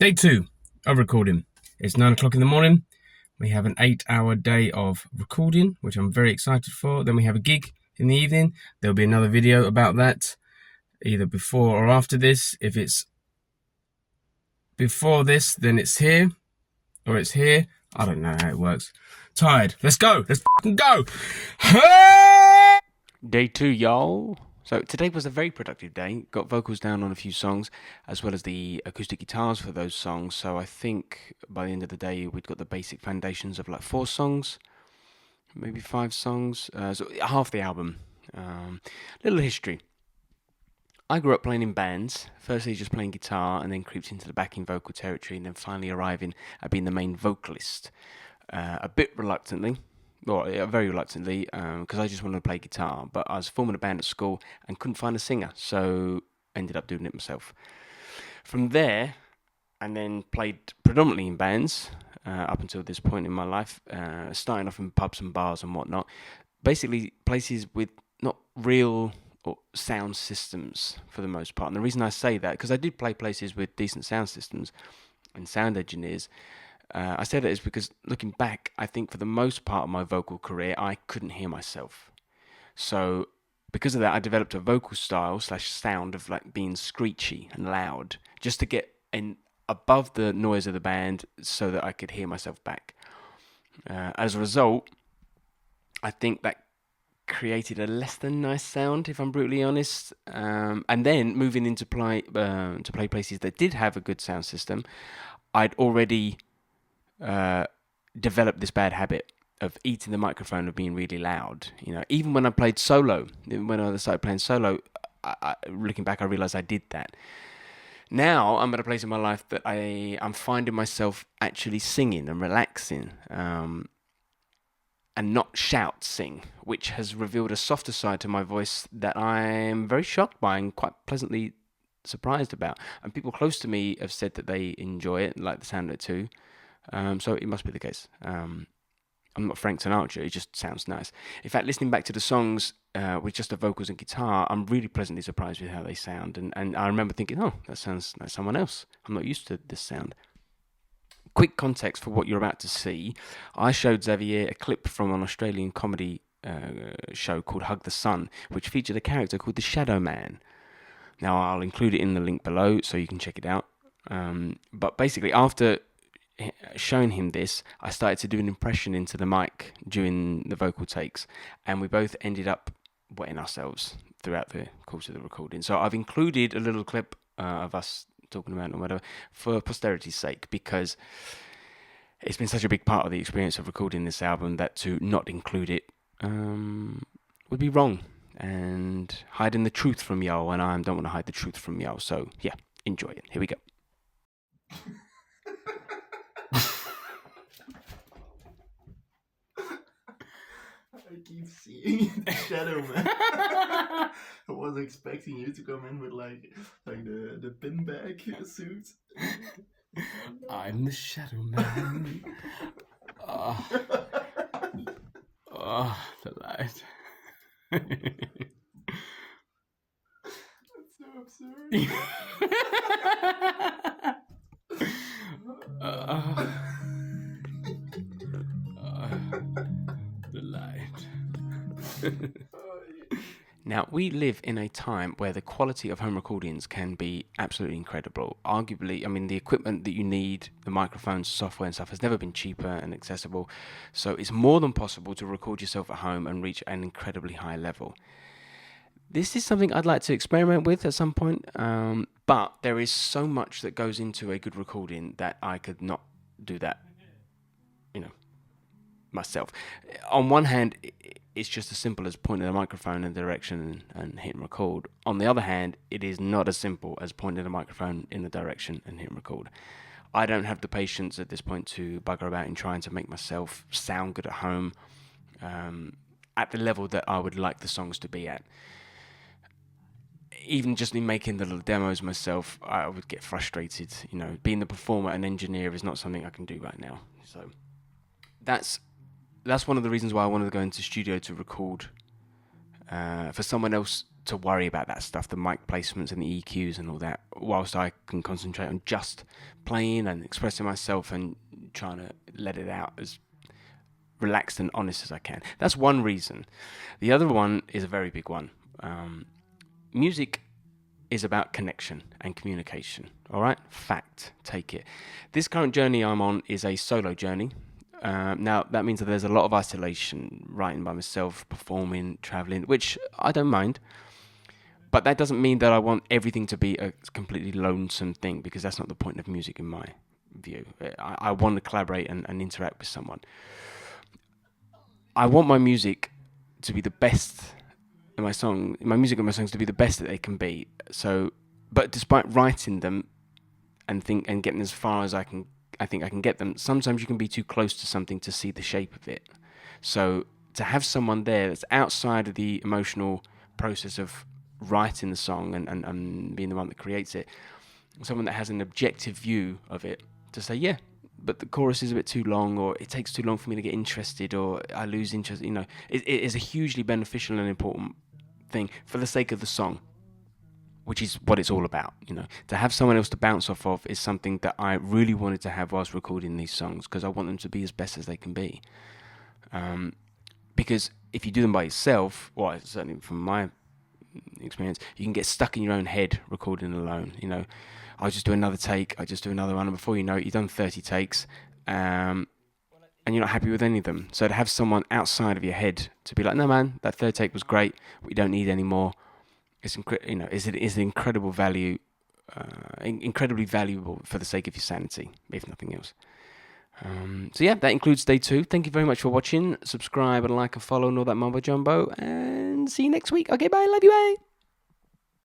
Day 2 of recording. It's 9 o'clock in the morning. We have an 8-hour day of recording, which I'm very excited for. Then we have a gig in the evening. There'll be another video about that, either before or after this. If it's before this, then it's here, or it's here. I don't know how it works. Tired. Let's go. Let's fucking go. Day 2, y'all. So today was a very productive day. Got vocals down on a few songs, as well as the acoustic guitars for those songs. So I think by the end of the day, we'd got the basic foundations of like 4 songs, maybe 5 songs. So half the album. Little history. I grew up playing in bands, firstly just playing guitar, and then creeped into the backing vocal territory, and then finally arriving at being the main vocalist. A bit reluctantly, very reluctantly, because I just wanted to play guitar, but I was forming a band at school and couldn't find a singer, so ended up doing it myself. From there, and then played predominantly in bands up until this point in my life, starting off in pubs and bars and whatnot, basically places with not real or sound systems for the most part. And the reason I say that, because I did play places with decent sound systems and sound engineers, I say that is because looking back, I think for the most part of my vocal career, I couldn't hear myself. So because of that, I developed a vocal style / sound of like being screechy and loud, just to get in above the noise of the band so that I could hear myself back. As a result, I think that created a less than nice sound, if I'm brutally honest. And then moving into play places that did have a good sound system, I'd already developed this bad habit of eating the microphone, of being really loud. You know, even when I played solo, when I started playing solo, looking back, I realized I did that. Now I'm at a place in my life that I'm finding myself actually singing and relaxing, and not shout sing, which has revealed a softer side to my voice that I'm very shocked by and quite pleasantly surprised about. And people close to me have said that they enjoy it, like the sound of it too. So it must be the case. I'm not Frank Sinatra, it just sounds nice. In fact, listening back to the songs with just the vocals and guitar, I'm really pleasantly surprised with how they sound. And I remember thinking, oh, that sounds like someone else. I'm not used to this sound. Quick context for what you're about to see. I showed Xavier a clip from an Australian comedy show called Hug the Sun, which featured a character called the Shadow Man. Now, I'll include it in the link below so you can check it out. But basically, after showing him this, I started to do an impression into the mic during the vocal takes, and we both ended up wetting ourselves throughout the course of the recording. So I've included a little clip of us talking about it or whatever for posterity's sake, because it's been such a big part of the experience of recording this album that to not include it would be wrong and hiding the truth from y'all, and I don't want to hide the truth from y'all. So yeah, enjoy it. Here we go. I keep seeing the Shadow Man. I was expecting you to come in with like the pinback suit. I'm the Shadow Man. The light. That's so absurd. The light. Now, we live in a time where the quality of home recordings can be absolutely incredible. Arguably, I mean, the equipment that you need, the microphones, software and stuff, has never been cheaper and accessible. So it's more than possible to record yourself at home and reach an incredibly high level. This is something I'd like to experiment with at some point, but there is so much that goes into a good recording that I could not do that, myself. On one hand, it's just as simple as pointing the microphone in the direction and hitting record. On the other hand, it is not as simple as pointing the microphone in the direction and hitting record. I don't have the patience at this point to bugger about in trying to make myself sound good at home at the level that I would like the songs to be at. Even just in making the little demos myself, I would get frustrated. Being the performer and engineer is not something I can do right now. So that's one of the reasons why I wanted to go into studio to record for someone else to worry about that stuff, the mic placements and the EQs and all that, whilst I can concentrate on just playing and expressing myself and trying to let it out as relaxed and honest as I can. That's one reason. The other one is a very big one. Music is about connection and communication. All right? Fact. Take it. This current journey I'm on is a solo journey. Now, that means that there's a lot of isolation, writing by myself, performing, traveling, which I don't mind. But that doesn't mean that I want everything to be a completely lonesome thing, because that's not the point of music in my view. I want to collaborate and interact with someone. I want my music to be the best my music and my songs to be the best that they can be. So, but despite writing them and getting as far as I think I can get them, sometimes you can be too close to something to see the shape of it. So to have someone there that's outside of the emotional process of writing the song and being the one that creates it, someone that has an objective view of it, to say, yeah, but the chorus is a bit too long, or it takes too long for me to get interested, or I lose interest, it is a hugely beneficial and important thing for the sake of the song, which is what it's all about. To have someone else to bounce off of is something that I really wanted to have whilst recording these songs, because I want them to be as best as they can be. Because if you do them by yourself, well, certainly from my experience, you can get stuck in your own head recording alone. I'll just do another take, I just do another one, and before you know it, you've done 30 takes, and you're not happy with any of them. So to have someone outside of your head to be like, no man, that third take was great, we don't need any more, it's an incredible value, incredibly valuable for the sake of your sanity, if nothing else. So yeah, that includes day 2. Thank you very much for watching. Subscribe and like and follow and all that mumbo jumbo, and see you next week. Okay, bye, love you, bye.